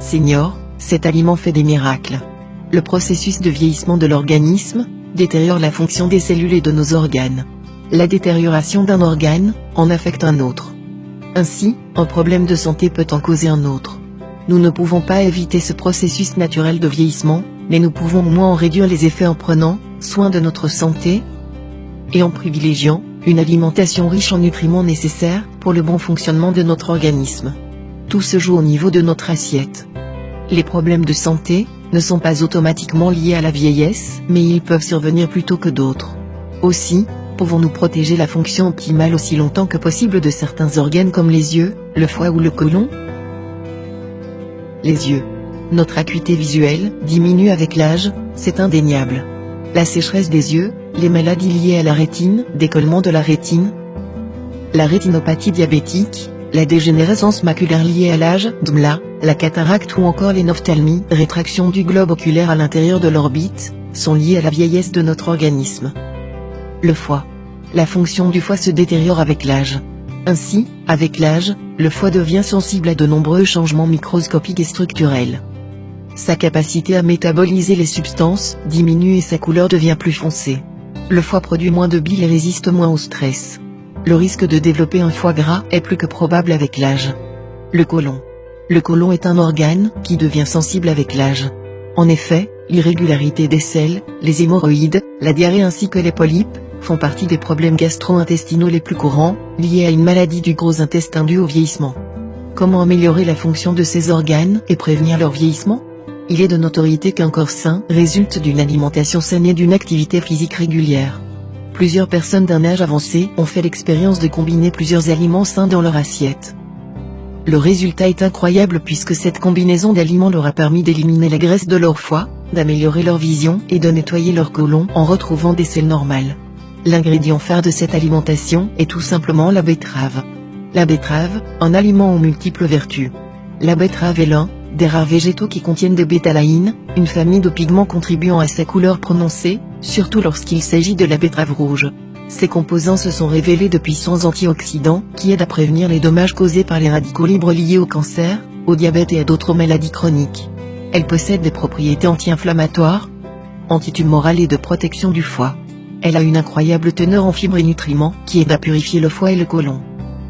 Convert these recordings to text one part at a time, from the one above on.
Senior, cet aliment fait des miracles. Le processus de vieillissement de l'organisme détériore la fonction des cellules et de nos organes. La détérioration d'un organe en affecte un autre. Ainsi, un problème de santé peut en causer un autre. Nous ne pouvons pas éviter ce processus naturel de vieillissement, mais nous pouvons au moins en réduire les effets en prenant soin de notre santé et en privilégiant une alimentation riche en nutriments nécessaires pour le bon fonctionnement de notre organisme. Tout se joue au niveau de notre assiette. Les problèmes de santé ne sont pas automatiquement liés à la vieillesse, mais ils peuvent survenir plus tôt que d'autres. Aussi, pouvons-nous protéger la fonction optimale aussi longtemps que possible de certains organes comme les yeux, le foie ou le côlon? Les yeux. Notre acuité visuelle diminue avec l'âge, c'est indéniable. La sécheresse des yeux, les maladies liées à la rétine, décollement de la rétine, la rétinopathie diabétique, la dégénérescence maculaire liée à l'âge, DMLA, la cataracte ou encore les ophtalmies, rétraction du globe oculaire à l'intérieur de l'orbite, sont liées à la vieillesse de notre organisme. Le foie. La fonction du foie se détériore avec l'âge. Ainsi, avec l'âge, le foie devient sensible à de nombreux changements microscopiques et structurels. Sa capacité à métaboliser les substances diminue et sa couleur devient plus foncée. Le foie produit moins de bile et résiste moins au stress. Le risque de développer un foie gras est plus que probable avec l'âge. Le côlon. Le côlon est un organe qui devient sensible avec l'âge. En effet, l'irrégularité des selles, les hémorroïdes, la diarrhée ainsi que les polypes font partie des problèmes gastro-intestinaux les plus courants, liés à une maladie du gros intestin due au vieillissement. Comment améliorer la fonction de ces organes et prévenir leur vieillissement? Il est de notoriété qu'un corps sain résulte d'une alimentation saine et d'une activité physique régulière. Plusieurs personnes d'un âge avancé ont fait l'expérience de combiner plusieurs aliments sains dans leur assiette. Le résultat est incroyable puisque cette combinaison d'aliments leur a permis d'éliminer la graisse de leur foie, d'améliorer leur vision et de nettoyer leur côlon en retrouvant des selles normales. L'ingrédient phare de cette alimentation est tout simplement la betterave. La betterave, un aliment aux multiples vertus. La betterave est l'un des rares végétaux qui contiennent des bétalaïnes, une famille de pigments contribuant à sa couleur prononcée, surtout lorsqu'il s'agit de la betterave rouge. Ces composants se sont révélés de puissants antioxydants qui aident à prévenir les dommages causés par les radicaux libres liés au cancer, au diabète et à d'autres maladies chroniques. Elle possède des propriétés anti-inflammatoires, antitumorales et de protection du foie. Elle a une incroyable teneur en fibres et nutriments qui aident à purifier le foie et le côlon.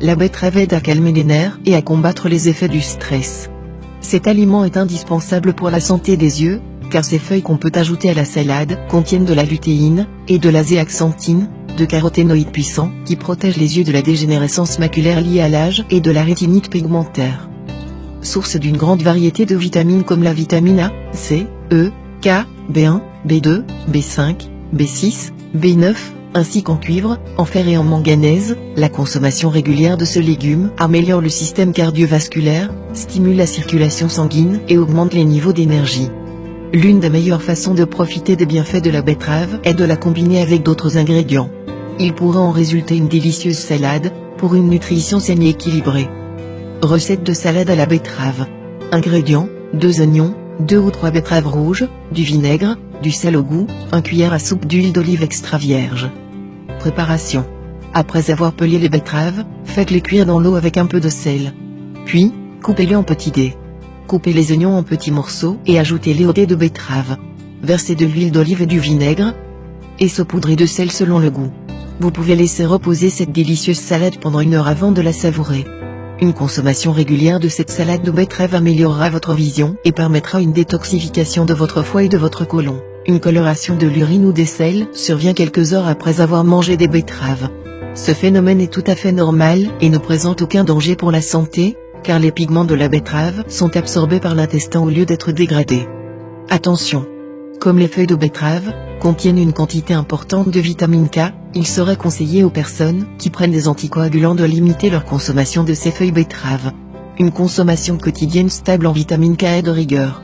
La betterave aide à calmer les nerfs et à combattre les effets du stress. Cet aliment est indispensable pour la santé des yeux, car ces feuilles qu'on peut ajouter à la salade contiennent de la lutéine et de la zéaxanthine, de caroténoïdes puissants qui protègent les yeux de la dégénérescence maculaire liée à l'âge et de la rétinite pigmentaire. Source d'une grande variété de vitamines comme la vitamine A, C, E, K, B1, B2, B5, B6, B9, ainsi qu'en cuivre, en fer et en manganèse, la consommation régulière de ce légume améliore le système cardiovasculaire, stimule la circulation sanguine et augmente les niveaux d'énergie. L'une des meilleures façons de profiter des bienfaits de la betterave est de la combiner avec d'autres ingrédients. Il pourra en résulter une délicieuse salade, pour une nutrition saine et équilibrée. Recette de salade à la betterave. Ingrédients, 2 oignons, 2 ou 3 betteraves rouges, du vinaigre, du sel au goût, 1 cuillère à soupe d'huile d'olive extra vierge. Préparation. Après avoir pelé les betteraves, faites-les cuire dans l'eau avec un peu de sel. Puis, coupez-les en petits dés. Coupez les oignons en petits morceaux et ajoutez-les aux dés de betterave. Versez de l'huile d'olive et du vinaigre, et saupoudrez de sel selon le goût. Vous pouvez laisser reposer cette délicieuse salade pendant 1 heure avant de la savourer. Une consommation régulière de cette salade de betterave améliorera votre vision et permettra une détoxification de votre foie et de votre côlon. Une coloration de l'urine ou des selles survient quelques heures après avoir mangé des betteraves. Ce phénomène est tout à fait normal et ne présente aucun danger pour la santé, car les pigments de la betterave sont absorbés par l'intestin au lieu d'être dégradés. Attention! Comme les feuilles de betterave contiennent une quantité importante de vitamine K, il serait conseillé aux personnes qui prennent des anticoagulants de limiter leur consommation de ces feuilles betteraves. Une consommation quotidienne stable en vitamine K est de rigueur.